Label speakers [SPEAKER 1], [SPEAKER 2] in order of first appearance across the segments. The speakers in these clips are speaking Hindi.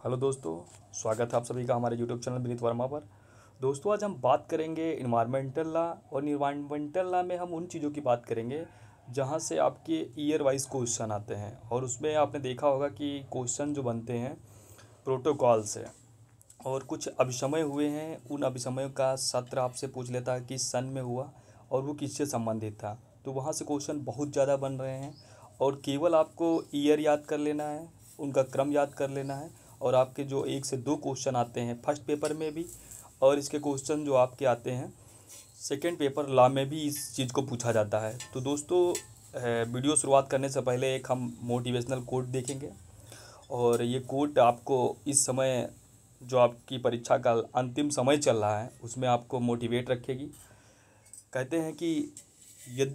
[SPEAKER 1] हेलो दोस्तों, स्वागत है आप सभी का हमारे यूट्यूब चैनल विनीत वर्मा पर। दोस्तों, आज हम बात करेंगे इन्वायरमेंटल लॉ। और इन्वायरमेंटल लॉ में हम उन चीज़ों की बात करेंगे जहां से आपके ईयर वाइज क्वेश्चन आते हैं। और उसमें आपने देखा होगा कि क्वेश्चन जो बनते हैं प्रोटोकॉल से, और कुछ अभिसमय हुए हैं। उन अभिसमयों का सत्र आपसे पूछ लेता है कि सन में हुआ और वो किससे संबंधित था। तो वहाँ से क्वेश्चन बहुत ज़्यादा बन रहे हैं और केवल आपको ईयर याद कर लेना है, उनका क्रम याद कर लेना है। और आपके जो 1 से 2 क्वेश्चन आते हैं फर्स्ट पेपर में भी, और इसके क्वेश्चन जो आपके आते हैं सेकेंड पेपर लॉ में भी, इस चीज़ को पूछा जाता है। तो दोस्तों, वीडियो शुरुआत करने से पहले एक हम मोटिवेशनल कोट देखेंगे। और ये कोट आपको इस समय जो आपकी परीक्षा का अंतिम समय चल रहा है उसमें आपको मोटिवेट रखेगी। कहते हैं कि यद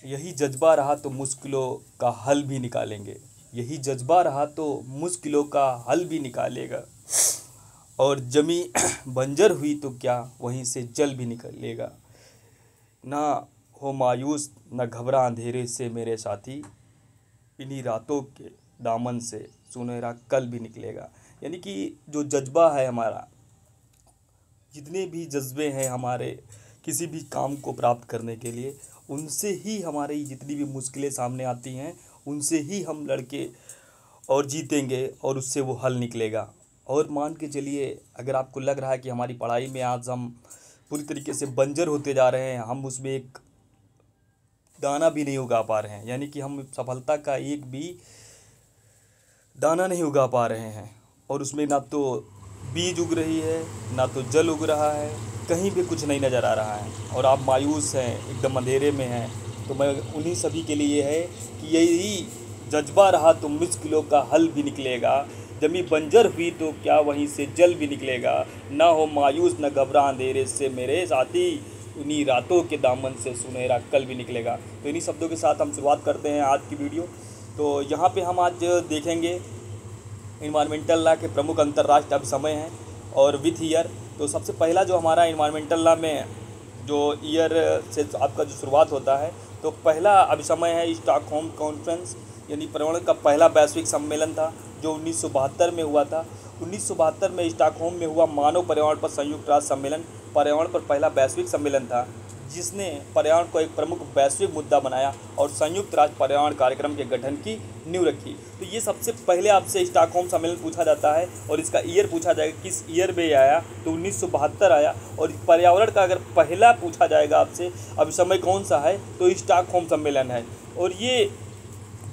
[SPEAKER 1] यही जज्बा रहा तो मुश्किलों का हल भी निकालेंगे। यही जज्बा रहा तो मुश्किलों का हल भी निकालेगा। और जमी बंजर हुई तो क्या वहीं से जल भी निकलेगा। ना हो मायूस न घबरा अंधेरे से मेरे साथी, इन्हीं रातों के दामन से सुनहरा कल भी निकलेगा। यानी कि जो जज्बा है हमारा, जितने भी जज्बे हैं हमारे किसी भी काम को प्राप्त करने के लिए, उनसे ही हमारी जितनी भी मुश्किलें सामने आती हैं उनसे ही हम लड़के और जीतेंगे और उससे वो हल निकलेगा। और मान के चलिए, अगर आपको लग रहा है कि हमारी पढ़ाई में आज हम पूरी तरीके से बंजर होते जा रहे हैं, हम उसमें एक दाना भी नहीं उगा पा रहे हैं, यानी कि हम सफलता का एक भी दाना नहीं उगा पा रहे हैं, और उसमें ना तो बीज उग रही है ना तो जल उग रहा है, कहीं भी कुछ नहीं नज़र आ रहा है और आप मायूस हैं, एकदम अंधेरे में हैं, तो मैं उन्हीं सभी के लिए है कि यही जज्बा रहा तो मुश्किलों का हल भी निकलेगा। जमी बंजर हुई तो क्या वहीं से जल भी निकलेगा। ना हो मायूस न घबरा अंधेरे से मेरे साथी, उन्हीं रातों के दामन से सुनहरा कल भी निकलेगा। तो इन्हीं शब्दों के साथ हम शुरुआत करते हैं आज की वीडियो। तो यहाँ पे हम आज देखेंगे इन्वायरमेंटल लॉ के प्रमुख अंतर्राष्ट्रीय अभिसमय हैं और विथ ईयर। तो सबसे पहला जो हमारा इन्वायरमेंटल लॉ में जो ईयर से आपका जो शुरुआत होता है, तो पहला अभिसमय है स्टॉकहोम कॉन्फ्रेंस, यानी पर्यावरण का पहला वैश्विक सम्मेलन था जो 1972 में हुआ था। 1972 में स्टॉकहोम में हुआ मानव पर्यावरण पर संयुक्त राष्ट्र सम्मेलन पर्यावरण पर पहला वैश्विक सम्मेलन था, जिसने पर्यावरण को एक प्रमुख वैश्विक मुद्दा बनाया और संयुक्त राष्ट्र पर्यावरण कार्यक्रम के गठन की नींव रखी। तो ये सबसे पहले आपसे स्टॉकहोम सम्मेलन पूछा जाता है और इसका ईयर पूछा जाएगा किस ईयर में आया, तो 1972 आया। और पर्यावरण का अगर पहला पूछा जाएगा आपसे अभिसमय कौन सा है, तो स्टॉकहोम सम्मेलन है। और ये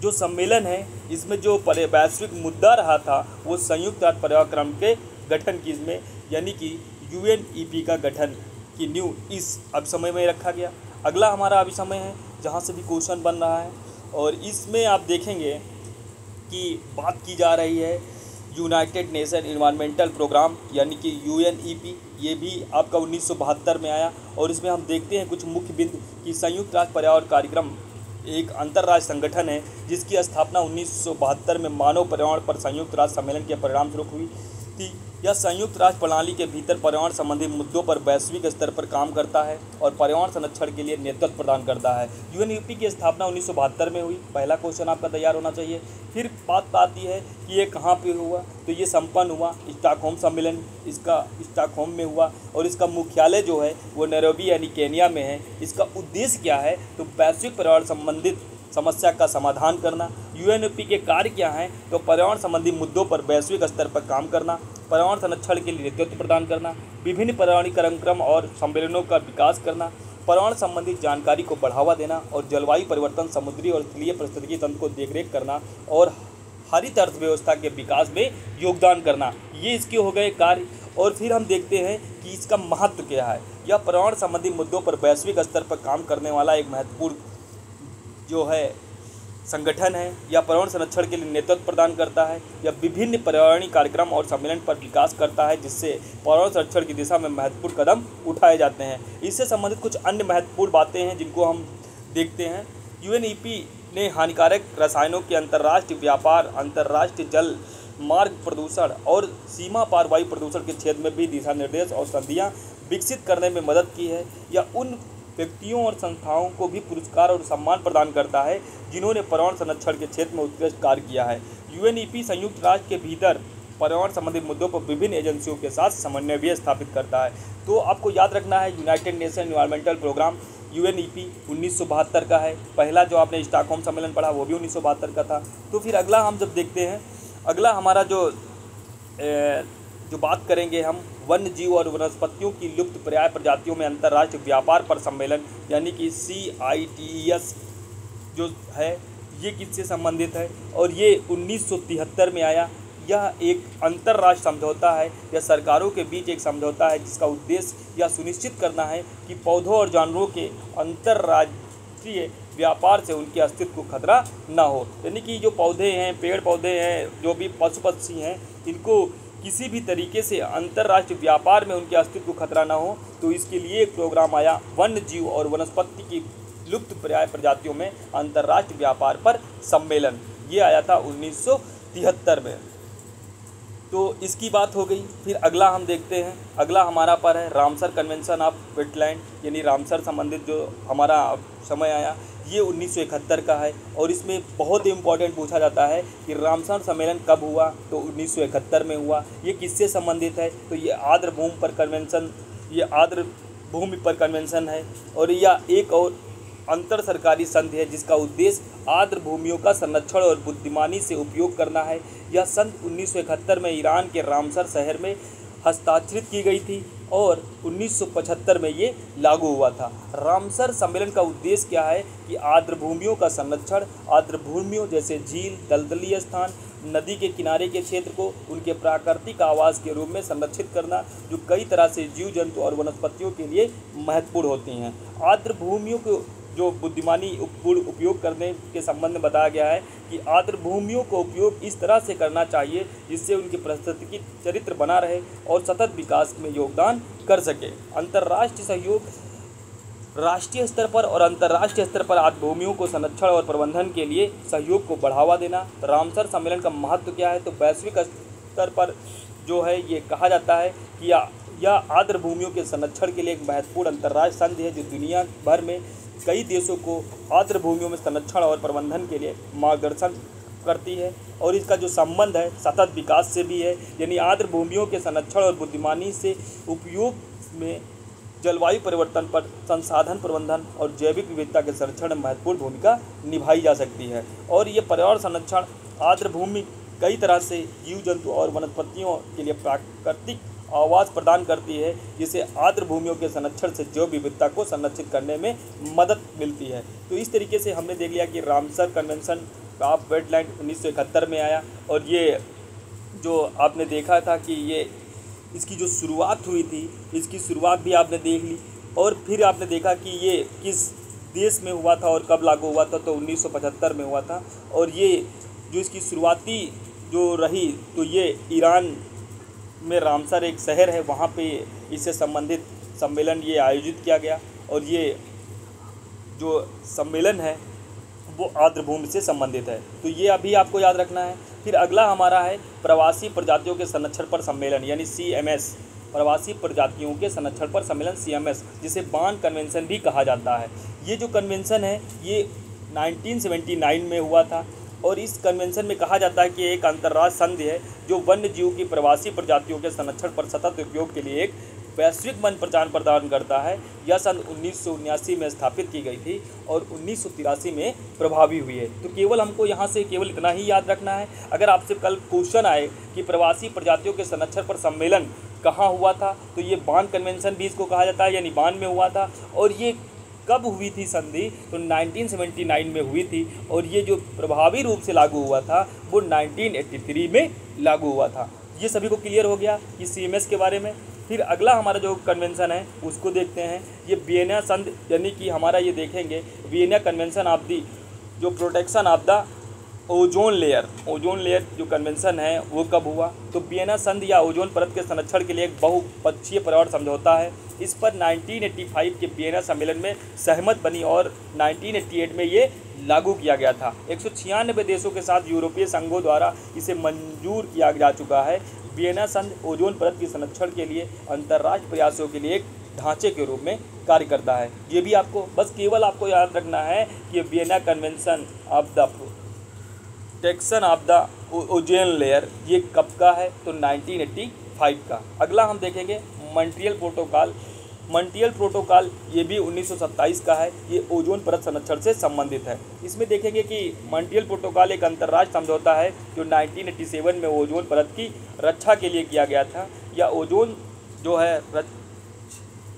[SPEAKER 1] जो सम्मेलन है, इसमें जो वैश्विक मुद्दा रहा था वो संयुक्त राष्ट्र पर्यावरण के गठन की, इसमें यानी कि UNEP का गठन की नींव इस अभिसमय में रखा गया। अगला हमारा अभिसमय है जहाँ से भी क्वेश्चन बन रहा है, और इसमें आप देखेंगे कि बात की जा रही है यूनाइटेड नेशन इन्वायरमेंटल प्रोग्राम, यानी कि UNEP। ये भी आपका 1972 में आया। और इसमें हम देखते हैं कुछ मुख्य बिंदु कि संयुक्त राष्ट्र पर्यावरण कार्यक्रम एक अंतर्राष्ट्रीय संगठन है जिसकी स्थापना 1972 में मानव पर्यावरण पर संयुक्त राष्ट्र सम्मेलन के परिणामस्वरूप हुई थी। यह संयुक्त राष्ट्र प्रणाली के भीतर पर्यावरण संबंधी मुद्दों पर वैश्विक स्तर पर काम करता है और पर्यावरण संरक्षण के लिए नेतृत्व प्रदान करता है। UNEP की स्थापना 1972 में हुई। पहला क्वेश्चन आपका तैयार होना चाहिए। फिर बात आती है कि ये कहाँ पे हुआ, तो ये संपन्न हुआ स्टॉकहोम सम्मेलन, इसका स्टॉकहोम में हुआ। और इसका मुख्यालय जो है वो नैरोबी यानी केन्या में है। इसका उद्देश्य क्या है, तो वैश्विक पर्यावरण संबंधित समस्या का समाधान करना। UNEP के कार्य क्या हैं, तो पर्यावरण संबंधी मुद्दों पर वैश्विक स्तर पर काम करना, पर्यावरण संरक्षण के लिए नेतृत्व प्रदान करना, विभिन्न पर्यावरणीय कार्यक्रम और सम्मेलनों का विकास करना, पर्यावरण संबंधी जानकारी को बढ़ावा देना और जलवायु परिवर्तन, समुद्री और स्थलीय पारिस्थितिकी तंत्र को देखरेख करना और हरित अर्थव्यवस्था के विकास में योगदान करना। ये इसके हो गए कार्य। और फिर हम देखते हैं कि इसका महत्व क्या है। यह पर्यावरण संबंधी मुद्दों पर वैश्विक स्तर पर काम करने वाला एक महत्वपूर्ण जो है संगठन है। या पर्यावरण संरक्षण के लिए नेतृत्व प्रदान करता है, या विभिन्न पर्यावरणीय कार्यक्रम और सम्मेलन पर विकास करता है जिससे पर्यावरण संरक्षण की दिशा में महत्वपूर्ण कदम उठाए जाते हैं। इससे संबंधित कुछ अन्य महत्वपूर्ण बातें हैं जिनको हम देखते हैं। UNEP ने हानिकारक रसायनों के अंतर्राष्ट्रीय व्यापार, अंतर्राष्ट्रीय जल मार्ग प्रदूषण और सीमा पार वायु प्रदूषण के क्षेत्र में भी दिशा निर्देश और संधियाँ विकसित करने में मदद की है। या उन व्यक्तियों और संस्थाओं को भी पुरस्कार और सम्मान प्रदान करता है जिन्होंने पर्यावरण संरक्षण के क्षेत्र में उत्कृष्ट कार्य किया है। UNEP संयुक्त राष्ट्र के भीतर पर्यावरण संबंधित मुद्दों पर विभिन्न एजेंसियों के साथ समन्वय भी स्थापित करता है। तो आपको याद रखना है united nation environmental programme UNEP 1972 का है। पहला जो आपने स्टॉकहोम सम्मेलन पढ़ा वो भी 1972 का था। तो फिर अगला हम जब देखते हैं, अगला हमारा जो बात करेंगे हम वन्य जीव और वनस्पतियों की लुप्त पर्याय प्रजातियों में अंतर्राष्ट्रीय व्यापार पर सम्मेलन यानी कि CITES जो है ये किससे संबंधित है, और ये 1973 में आया। यह एक अंतर्राष्ट्रीय समझौता है, यह सरकारों के बीच एक समझौता है जिसका उद्देश्य यह सुनिश्चित करना है कि पौधों और जानवरों के अंतर्राष्ट्रीय व्यापार से उनके अस्तित्व को खतरा न हो। यानी कि जो पौधे हैं, पेड़ पौधे हैं, जो भी पशु पक्षी हैं, इनको किसी भी तरीके से अंतर्राष्ट्रीय व्यापार में उनके अस्तित्व को खतरा न हो, तो इसके लिए एक प्रोग्राम आया वन्य जीव और वनस्पति की लुप्त पर्याय प्रजातियों में अंतर्राष्ट्रीय व्यापार पर सम्मेलन। ये आया था 1973 में। तो इसकी बात हो गई। फिर अगला हम देखते हैं, अगला हमारा पर है रामसर कन्वेंशन ऑफ वेटलैंड, यानी रामसर संबंधित जो हमारा समय आया ये 1971 का है। और इसमें बहुत ही इम्पोर्टेंट पूछा जाता है कि रामसर सम्मेलन कब हुआ, तो 1971 में हुआ। ये किससे संबंधित है, तो ये आर्द्र भूमि पर कन्वेंशन, ये आर्द्र भूमि पर कन्वेंशन है। और यह एक और अंतर सरकारी संधि है जिसका उद्देश्य आर्द्र भूमियों का संरक्षण और बुद्धिमानी से उपयोग करना है। यह संधि 1971 में ईरान के रामसर शहर में हस्ताक्षरित की गई थी और 1975 में ये लागू हुआ था। रामसर सम्मेलन का उद्देश्य क्या है कि आर्द्र भूमियों का संरक्षण, आर्द्र भूमियों जैसे झील, दलदलीय स्थान, नदी के किनारे के क्षेत्र को उनके प्राकृतिक आवास के रूप में संरक्षित करना, जो कई तरह से जीव जंतु और वनस्पतियों के लिए महत्वपूर्ण होती हैं। आर्द्र भूमियों को जो बुद्धिमानी उपयोग करने के संबंध में बताया गया है कि आर्द्र भूमियों को उपयोग इस तरह से करना चाहिए जिससे उनकी पारिस्थितिकी चरित्र बना रहे और सतत विकास में योगदान कर सके। अंतर्राष्ट्रीय सहयोग, राष्ट्रीय स्तर पर और अंतर्राष्ट्रीय स्तर पर आर्द्र भूमियों को संरक्षण और प्रबंधन के लिए सहयोग को बढ़ावा देना। रामसर सम्मेलन का महत्व क्या है, तो वैश्विक स्तर पर जो है ये कहा जाता है कि यह आर्द्र भूमियों के संरक्षण के लिए एक महत्वपूर्ण अंतर्राष्ट्रीय संधि है जो दुनिया भर में कई देशों को आर्द्र भूमियों में संरक्षण और प्रबंधन के लिए मार्गदर्शन करती है। और इसका जो संबंध है सतत विकास से भी है, यानी आर्द्र भूमियों के संरक्षण और बुद्धिमानी से उपयोग में जलवायु परिवर्तन पर संसाधन प्रबंधन और जैविक विविधता के संरक्षण में महत्वपूर्ण भूमिका निभाई जा सकती है। और ये पर्यावरण संरक्षण आर्द्र भूमि कई तरह से जीव जंतु और वनस्पतियों के लिए प्राकृतिक आवास प्रदान करती है, जिससे आर्द्र भूमियों के संरक्षण से जैव विविधता को संरक्षित करने में मदद मिलती है। तो इस तरीके से हमने देख लिया कि रामसर कन्वेंशन ऑफ वेटलैंड 1971 में आया। और ये जो आपने देखा था कि ये इसकी जो शुरुआत हुई थी, इसकी शुरुआत भी आपने देख ली। और फिर आपने देखा कि ये किस देश में हुआ था और कब लागू हुआ था, तो 1975 में हुआ था। और ये जो इसकी शुरुआती जो रही, तो ये ईरान में रामसर एक शहर है, वहाँ पे इससे संबंधित सम्मेलन ये आयोजित किया गया। और ये जो सम्मेलन है वो आर्द्र भूमि से संबंधित है, तो ये अभी आपको याद रखना है। फिर अगला हमारा है प्रवासी प्रजातियों के संरक्षण पर सम्मेलन यानी CMS, प्रवासी प्रजातियों के संरक्षण पर सम्मेलन CMS, जिसे बान कन्वेंशन भी कहा जाता है। ये जो कन्वेंशन है ये 1979 में हुआ था। और इस कन्वेंशन में कहा जाता है कि एक अंतर्राष्ट्रीय संधि है जो वन्य जीव की प्रवासी प्रजातियों के संरक्षण पर सतत उपयोग के लिए एक वैश्विक मंच प्रदान करता है। यह सन 1979 में स्थापित की गई थी और 1983 में प्रभावी हुई है। तो केवल हमको यहाँ से केवल इतना ही याद रखना है। अगर आपसे कल क्वेश्चन आए कि प्रवासी प्रजातियों के संरक्षण पर सम्मेलन कहाँ हुआ था, तो ये बान कन्वेंशन भी इसको कहा जाता है, यानी बान में हुआ था। और ये कब हुई थी संधि, तो 1979 में हुई थी। और ये जो प्रभावी रूप से लागू हुआ था वो 1983 में लागू हुआ था। ये सभी को क्लियर हो गया कि CMS के बारे में। फिर अगला हमारा जो कन्वेंशन है उसको देखते हैं। ये वियना संधि, यानी कि हमारा ये देखेंगे वियना कन्वेंशन ऑफ दी जो protection of the ozone layer जो कन्वेंशन है वो कब हुआ, तो वियना संधि या ओजोन परत के संरक्षण के लिए एक बहुपक्षीय पर्यावरण समझौता है। इस पर 1985 के वियना सम्मेलन में सहमत बनी और 1988 में ये लागू किया गया था। 196 देशों के साथ यूरोपीय संघों द्वारा इसे मंजूर किया जा चुका है। वियना संधि ओजोन परत के संरक्षण के लिए अंतर्राष्ट्रीय प्रयासों के लिए एक ढांचे के रूप में कार्य करता है। ये भी आपको बस केवल आपको याद रखना है कि Vienna convention of the protection of the ozone layer, ये कब का है? तो 1985 का। अगला हम देखेंगे मॉन्ट्रियल प्रोटोकॉल। मॉन्ट्रियल प्रोटोकॉल ये भी 1927 का है। ये ओजोन परत संरक्षण से संबंधित है। इसमें देखेंगे कि मॉन्ट्रियल प्रोटोकॉल एक अंतर्राष्ट्रीय समझौता है जो 1987 में ओजोन परत की रक्षा के लिए किया गया था। या ओजोन जो है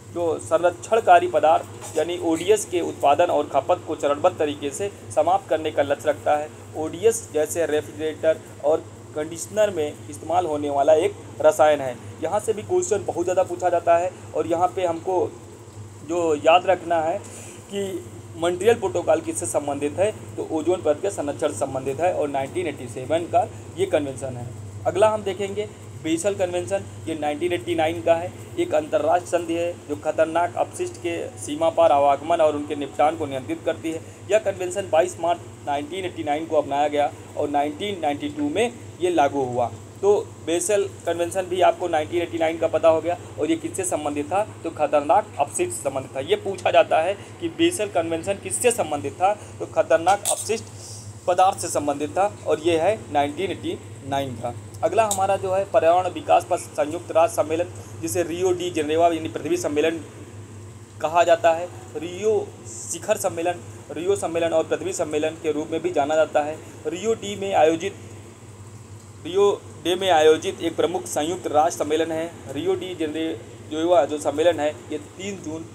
[SPEAKER 1] जो संरक्षणकारी पदार्थ यानी ओडीएस के उत्पादन और खपत को चरणबद्ध तरीके से समाप्त करने का लक्ष्य रखता है। ओडीएस जैसे रेफ्रिजरेटर और कंडीशनर में इस्तेमाल होने वाला एक रसायन है। यहाँ से भी क्वेश्चन बहुत ज़्यादा पूछा जाता है और यहाँ पे हमको जो याद रखना है कि मॉन्ट्रियल प्रोटोकॉल किससे संबंधित है? तो ओजोन परत के संरक्षण से संबंधित है और 1987 का ये कन्वेंशन है। अगला हम देखेंगे बेसल कन्वेंशन। ये 1989 का है। एक अंतर्राष्ट्रीय संधि है जो खतरनाक अपशिष्ट के सीमा पार आवागमन और उनके निपटान को नियंत्रित करती है। यह कन्वेंशन 22 मार्च 1989 को अपनाया गया और 1992 में ये लागू हुआ। तो बेसल कन्वेंशन भी आपको 1989 का पता हो गया और ये किससे संबंधित था? तो खतरनाक अपशिष्ट से संबंधित था। ये पूछा जाता है कि बेसल कन्वेंशन किससे संबंधित था? तो खतरनाक अपशिष्ट पदार्थ से संबंधित था और ये है 1989 का। अगला हमारा जो है पर्यावरण विकास पर संयुक्त राष्ट्र सम्मेलन, जिसे रियो डी जेनेवा यानी पृथ्वी सम्मेलन कहा जाता है। रियो शिखर सम्मेलन, रियो सम्मेलन और पृथ्वी सम्मेलन के रूप में भी जाना जाता है। रियो डे में आयोजित एक प्रमुख संयुक्त राष्ट्र सम्मेलन है। रियो डी जेनेवा जो सम्मेलन है ये 3 जून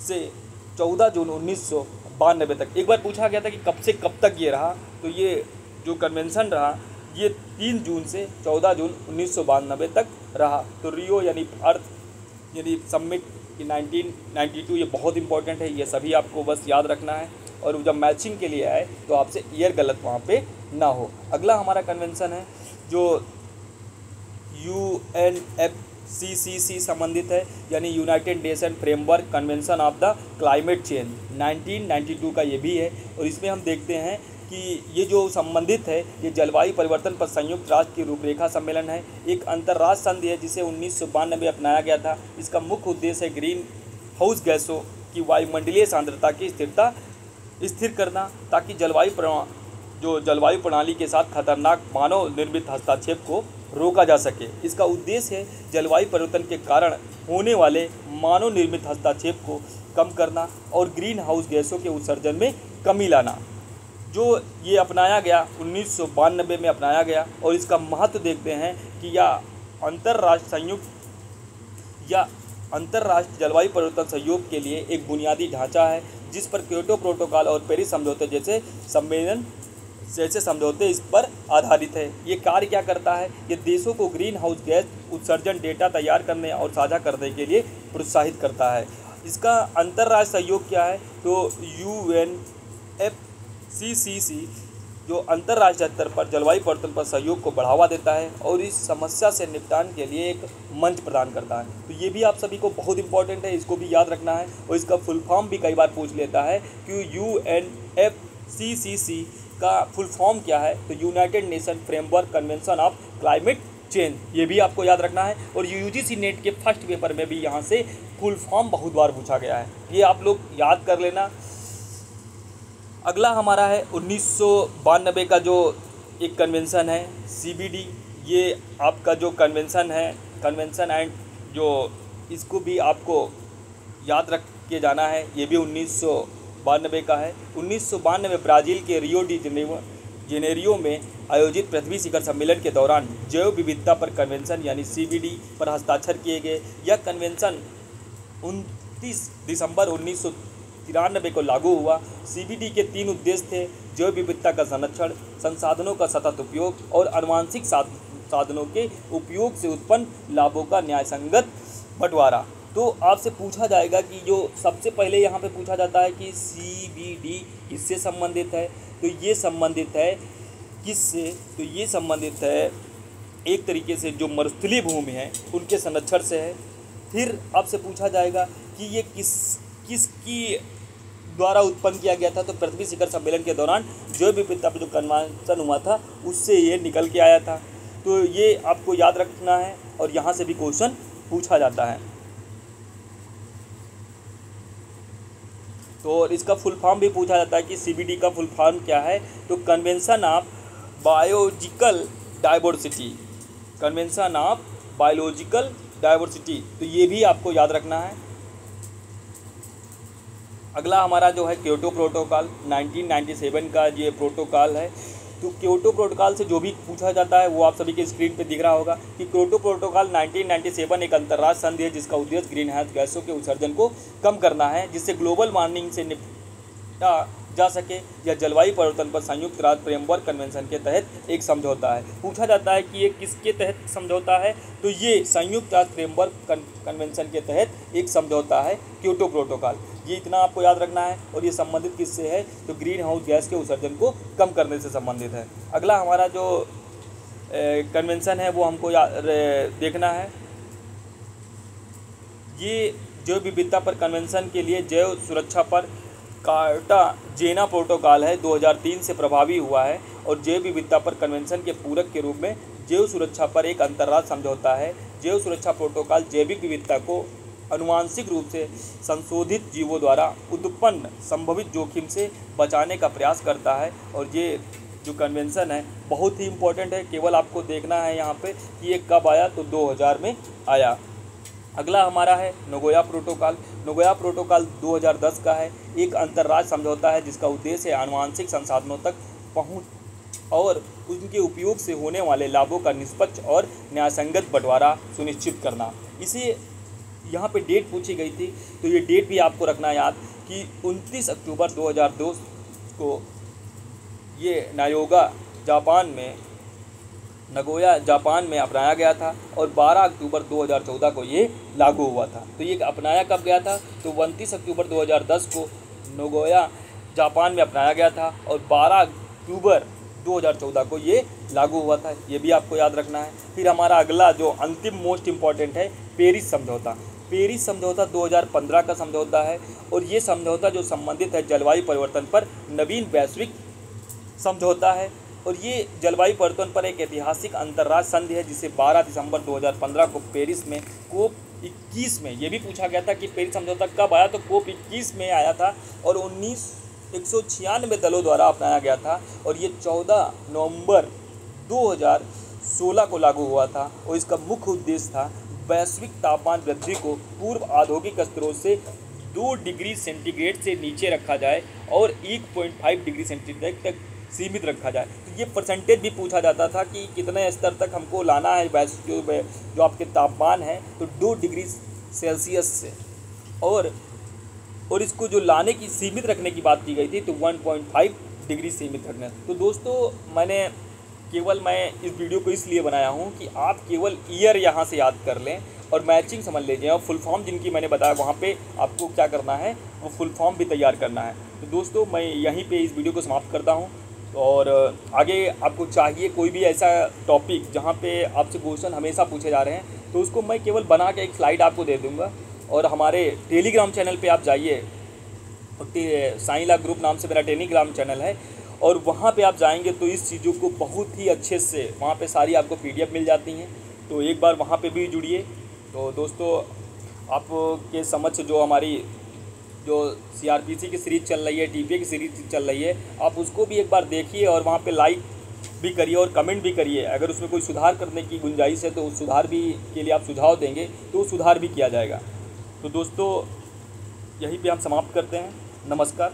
[SPEAKER 1] से 14 जून 1992 तक, एक बार पूछा गया था कि कब से कब तक ये रहा, तो ये जो कन्वेंशन रहा ये 3 जून से 14 जून 1992 तक रहा। तो रियो यानी अर्थ यानी समिट 1992 ये बहुत इंपॉर्टेंट है, ये सभी आपको बस याद रखना है और जब मैचिंग के लिए आए तो आपसे ईयर गलत वहाँ पे ना हो। अगला हमारा कन्वेंशन है जो UNFCCC संबंधित है यानी United nation framework convention of the climate change, 1992 का ये भी है। और इसमें हम देखते हैं कि ये जो संबंधित है ये जलवायु परिवर्तन पर संयुक्त राष्ट्र की रूपरेखा सम्मेलन है। एक अंतर्राष्ट्रीय संधि है जिसे 1992 में अपनाया गया था। इसका मुख्य उद्देश्य है ग्रीन हाउस गैसों की वायुमंडलीय सांद्रता की स्थिर करना ताकि जलवायु प्रणाली के साथ खतरनाक मानव निर्मित हस्तक्षेप को रोका जा सके। इसका उद्देश्य है जलवायु परिवर्तन के कारण होने वाले मानव निर्मित हस्तक्षेप को कम करना और ग्रीन हाउस गैसों के उत्सर्जन में कमी लाना। जो ये अपनाया गया 1992 में अपनाया गया और इसका महत्व देखते हैं कि यह अंतर्राष्ट्रीय जलवायु परिवर्तन सहयोग के लिए एक बुनियादी ढांचा है जिस पर क्योटो प्रोटोकॉल और पेरिस समझौते जैसे समझौते इस पर आधारित है। ये कार्य क्या करता है? ये देशों को ग्रीन हाउस गैस उत्सर्जन डेटा तैयार करने और साझा करने के लिए प्रोत्साहित करता है। इसका अंतर्राष्ट्रीय सहयोग क्या है? तो UNFCCC जो अंतर्राष्ट्रीय स्तर पर जलवायु परिवर्तन पर सहयोग को बढ़ावा देता है और इस समस्या से निपटान के लिए एक मंच प्रदान करता है। तो ये भी आप सभी को बहुत इंपॉर्टेंट है, इसको भी याद रखना है। और इसका फुल फॉर्म भी कई बार पूछ लेता है कि UNFCCC का फुल फॉर्म क्या है? तो United nation framework convention of climate change, ये भी आपको याद रखना है। और UGC नेट के फर्स्ट पेपर में भी यहाँ से फुल फॉर्म बहुत बार पूछा गया है, ये आप लोग याद कर लेना। अगला हमारा है 1992 का जो एक कन्वेंशन है CBD। ये आपका जो कन्वेंशन है कन्वेंशन एंड जो इसको भी आपको याद रख के जाना है, ये भी 1992 का है। 1992 में ब्राज़ील के रियो डी जेनेरियो में आयोजित पृथ्वी शिखर सम्मेलन के दौरान जैव विविधता पर कन्वेंशन यानी CBD पर हस्ताक्षर किए गए। यह कन्वेंशन 29 दिसंबर 1993 को लागू हुआ। CBD के 3 उद्देश्य थे: जैव विविधता का संरक्षण, संसाधनों का सतत उपयोग और आनुवंशिक साधनों के उपयोग से उत्पन्न लाभों का न्यायसंगत बंटवारा। तो आपसे पूछा जाएगा कि जो सबसे पहले यहाँ पे पूछा जाता है कि CBD किससे संबंधित है? तो ये संबंधित है किससे? तो ये संबंधित है एक तरीके से जो मरुस्थलीय भूमि है उनके संरक्षण से है। फिर आपसे पूछा जाएगा कि ये किसकी द्वारा उत्पन्न किया गया था? तो पृथ्वी शिखर सम्मेलन के दौरान जैव विविधता पर जो कन्वेंशन हुआ था उससे ये निकल के आया था। तो ये आपको याद रखना है और यहाँ से भी क्वेश्चन पूछा जाता है। तो इसका फुल फॉर्म भी पूछा जाता है कि CBD का फुल फॉर्म क्या है? तो convention of biological diversity, convention of biological diversity, तो ये भी आपको याद रखना है। अगला हमारा जो है क्योटो प्रोटोकॉल 1997 का ये प्रोटोकॉल है। तो क्योटो प्रोटोकॉल से जो भी पूछा जाता है वो आप सभी के स्क्रीन पे दिख रहा होगा कि क्योटो प्रोटोकॉल 1997 एक अंतर्राष्ट्रीय संधि है जिसका उद्देश्य ग्रीन हाउस गैसों के उत्सर्जन को कम करना है, जिससे ग्लोबल वार्मिंग से निपटा जा सके। यह जलवायु परिवर्तन पर संयुक्त राष्ट्र फ्रेमवर्क कन्वेंशन के तहत एक समझौता है। पूछा जाता है कि ये किसके तहत समझौता है, तो ये संयुक्त राष्ट्र फ्रेमवर्क कन्वेंशन के तहत एक समझौता है क्योटो प्रोटोकॉल। ये इतना आपको याद रखना है। और ये संबंधित किससे है, तो ग्रीन हाउस गैस के उत्सर्जन को कम करने से संबंधित है। अगला हमारा जो कन्वेंशन है वो हमको देखना है। ये जैव विविधता पर कन्वेंशन के लिए जैव सुरक्षा पर कार्टाजेना प्रोटोकॉल है 2003 से प्रभावी हुआ है। और जैव विविधता पर कन्वेंशन के पूरक के रूप में जैव सुरक्षा पर एक अंतर्राष्ट्रीय समझौता है। जैव सुरक्षा प्रोटोकॉल जैविक विविधता को आनुवांशिक रूप से संशोधित जीवों द्वारा उत्पन्न संभावित जोखिम से बचाने का प्रयास करता है। और ये जो कन्वेंशन है बहुत ही इम्पोर्टेंट है, केवल आपको देखना है यहाँ पे कि ये कब आया, तो 2000 में आया। अगला हमारा है नगोया प्रोटोकॉल। नगोया प्रोटोकॉल 2010 का है, एक अंतर्राष्ट्रीय समझौता है जिसका उद्देश्य है आनुवांशिक संसाधनों तक पहुँच और उनके उपयोग से होने वाले लाभों का निष्पक्ष और न्यायसंगत बंटवारा सुनिश्चित करना। इसी यहाँ पे डेट पूछी गई थी, तो ये डेट भी आपको रखना याद कि 29 अक्टूबर 2002 को ये नगोया जापान में अपनाया गया था और 12 अक्टूबर 2014 को ये लागू हुआ था। तो ये अपनाया कब गया था, तो 29 अक्टूबर 2010 को नगोया जापान में अपनाया गया था और 12 अक्टूबर 2014 को ये लागू हुआ था। ये भी आपको याद रखना है। फिर हमारा अगला जो अंतिम मोस्ट इम्पॉर्टेंट है पेरिस समझौता। पेरिस समझौता 2015 का समझौता है और ये समझौता जो संबंधित है जलवायु परिवर्तन पर नवीन वैश्विक समझौता है। और ये जलवायु परिवर्तन पर एक ऐतिहासिक अंतर्राष्ट्रीय संधि है जिसे 12 दिसंबर 2015 को पेरिस में COP 21 में, ये भी पूछा गया था कि पेरिस समझौता कब आया, तो COP 21 में आया था और 196 दलों द्वारा अपनाया गया था। और ये 14 नवंबर 2016 को लागू हुआ था और इसका मुख्य उद्देश्य था वैश्विक तापमान वृद्धि को पूर्व औद्योगिक स्तरों से 2 डिग्री सेंटीग्रेड से नीचे रखा जाए और 1.5 डिग्री सेंटीग्रेड तक सीमित रखा जाए। तो ये परसेंटेज भी पूछा जाता था कि कितने स्तर तक हमको लाना है वैश्विक जो आपके तापमान है, तो 2 डिग्री सेल्सियस से और इसको जो लाने की सीमित रखने की बात की गई थी तो 1.5 डिग्री सीमित रखना। तो दोस्तों मैं इस वीडियो को इसलिए बनाया हूँ कि आप केवल ईयर यहाँ से याद कर लें और मैचिंग समझ लीजिए और फुल फॉर्म जिनकी मैंने बताया वहाँ पे आपको क्या करना है, वो फुल फॉर्म भी तैयार करना है। तो दोस्तों मैं यहीं पे इस वीडियो को समाप्त करता हूँ और आगे आपको चाहिए कोई भी ऐसा टॉपिक जहाँ पे आपसे क्वेश्चन हमेशा पूछे जा रहे हैं तो उसको मैं केवल बना के एक स्लाइड आपको दे दूँगा। और हमारे टेलीग्राम चैनल पे आप जाइए, साईं ला ग्रुप नाम से मेरा टेलीग्राम चैनल है और वहाँ पे आप जाएंगे तो इस चीज़ों को बहुत ही अच्छे से वहाँ पे सारी आपको PDF मिल जाती हैं। तो एक बार वहाँ पे भी जुड़िए। तो दोस्तों आपके समझ जो हमारी जो CRPC की सीरीज़ चल रही है, TPA की सीरीज़ चल रही है, आप उसको भी एक बार देखिए और वहाँ पे लाइक भी करिए और कमेंट भी करिए। अगर उसमें कोई सुधार करने की गुंजाइश है तो उस सुधार भी के लिए आप सुझाव देंगे तो सुधार भी किया जाएगा। तो दोस्तों यहीं पे हम समाप्त करते हैं। नमस्कार।